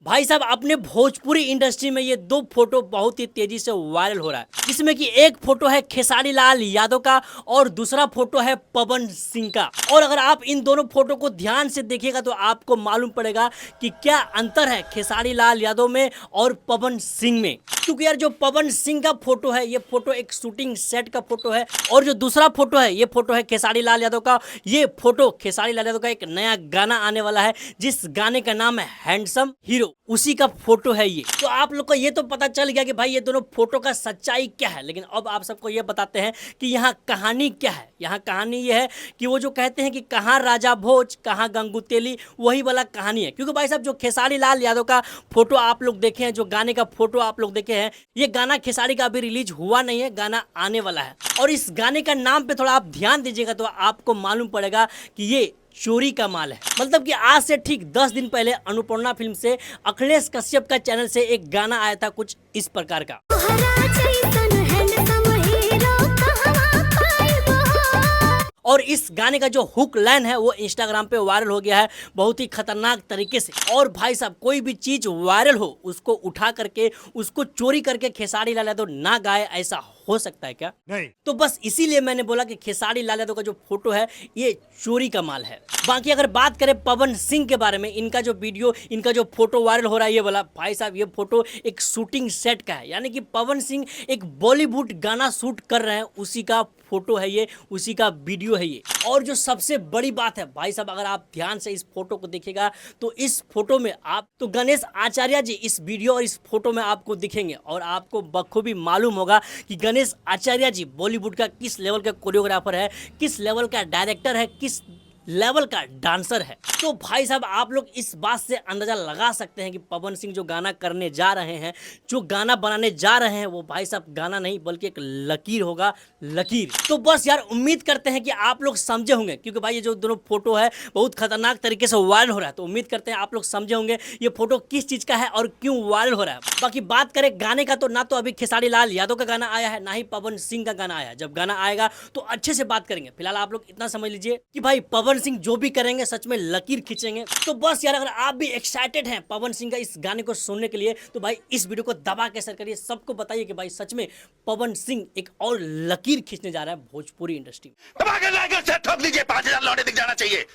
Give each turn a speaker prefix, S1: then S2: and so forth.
S1: भाई साहब अपने भोजपुरी इंडस्ट्री में ये दो फोटो बहुत ही तेजी से वायरल हो रहा है, जिसमें कि एक फोटो है खेसारी लाल यादव का और दूसरा फोटो है पवन सिंह का। और अगर आप इन दोनों फोटो को ध्यान से देखिएगा तो आपको मालूम पड़ेगा कि क्या अंतर है खेसारी लाल यादव में और पवन सिंह में। क्योंकि यार जो पवन सिंह का फोटो है ये फोटो एक शूटिंग सेट का फोटो है, और जो दूसरा फोटो है ये फोटो है खेसारी लाल यादव का। ये फोटो खेसारी लाल यादव का एक नया गाना आने वाला है, जिस गाने का नाम है हैंडसम हीरो, उसी का फोटो है ये। तो आप लोग को ये तो पता चल गया कि भाई ये दोनों फोटो का सच्चाई क्या है, लेकिन अब आप सबको ये बताते हैं कि यहाँ कहानी क्या है। यहाँ कहानी ये है कि वो जो कहते हैं कि कहाँ राजा भोज कहाँ गंगू तेली, वही वाला कहानी है। क्योंकि भाई साहब जो खेसारी लाल यादव का फोटो आप लोग देखे हैं, जो गाने का फोटो आप लोग देखे हैं, ये गाना खेसारी का अभी रिलीज हुआ नहीं है, गाना आने वाला है। और इस गाने का नाम पे थोड़ा आप ध्यान दीजिएगा तो आपको मालूम पड़ेगा कि ये चोरी का माल है। मतलब कि आज से ठीक 10 दिन पहले अनुपूर्णा फिल्म से अखिलेश कश्यप का चैनल से एक गाना आया था कुछ इस प्रकार का। और इस गाने का जो हुक लाइन है वो इंस्टाग्राम पे वायरल हो गया है बहुत ही खतरनाक तरीके से। और भाई साहब कोई भी चीज वायरल हो उसको उठा करके उसको चोरी करके खेसारी लाल यादव ना गाए, ऐसा हो सकता है क्या? नहीं। तो बस इसीलिए मैंने बोला कि खेसारी लाल यादव का जो फोटो है ये चोरी का माल है। बाकी अगर बात करें पवन सिंह के बारे में, इनका जो वीडियो, इनका जो फोटो वायरल हो रहा है ये वाला, भाई साहब ये फोटो एक शूटिंग सेट का है। यानी कि पवन सिंह एक बॉलीवुड गाना शूट कर रहे हैं, उसी का फोटो है ये, उसी का वीडियो है ये। और जो सबसे बड़ी बात है भाई साहब, अगर आप ध्यान से इस फोटो को देखिएगा तो इस फोटो में आप तो गणेश आचार्य जी इस वीडियो और इस फोटो में आपको दिखेंगे। और आपको बखूबी मालूम होगा कि गणेश आचार्य जी बॉलीवुड का किस लेवल का कोरियोग्राफर है, किस लेवल का डायरेक्टर है, किस लेवल का डांसर है। तो भाई साहब आप लोग इस बात से अंदाजा लगा सकते हैं कि पवन सिंह जो गाना करने जा रहे हैं, जो गाना बनाने जा रहे हैं, वो भाई साहब गाना नहीं बल्कि एक लकीर होगा, लकीर। तो बस यार उम्मीद करते हैं कि आप लोग समझे होंगे, क्योंकि भाई ये जो दोनों फोटो है बहुत खतरनाक तरीके से वायरल हो रहा है। तो उम्मीद करते हैं आप लोग समझे होंगे ये फोटो किस चीज का है और क्यों वायरल हो रहा है। बाकी बात करें गाने का, तो ना तो अभी खेसारी लाल यादव का गाना आया है, ना ही पवन सिंह का गाना आया है। जब गाना आएगा तो अच्छे से बात करेंगे। फिलहाल आप लोग इतना समझ लीजिए कि भाई पवन सिंह जो भी करेंगे सच में लकीर खींचेंगे। तो बस यार अगर आप भी एक्साइटेड हैं पवन सिंह का इस गाने को सुनने के लिए तो भाई इस वीडियो को दबा के शेयर करिए, सबको बताइए कि भाई सच में पवन सिंह एक और लकीर खींचने जा रहा है भोजपुरी इंडस्ट्री में।
S2: दबा के लाइक और शेयर ठोक दीजिए, 5000 लौटे दिख जाना चाहिए।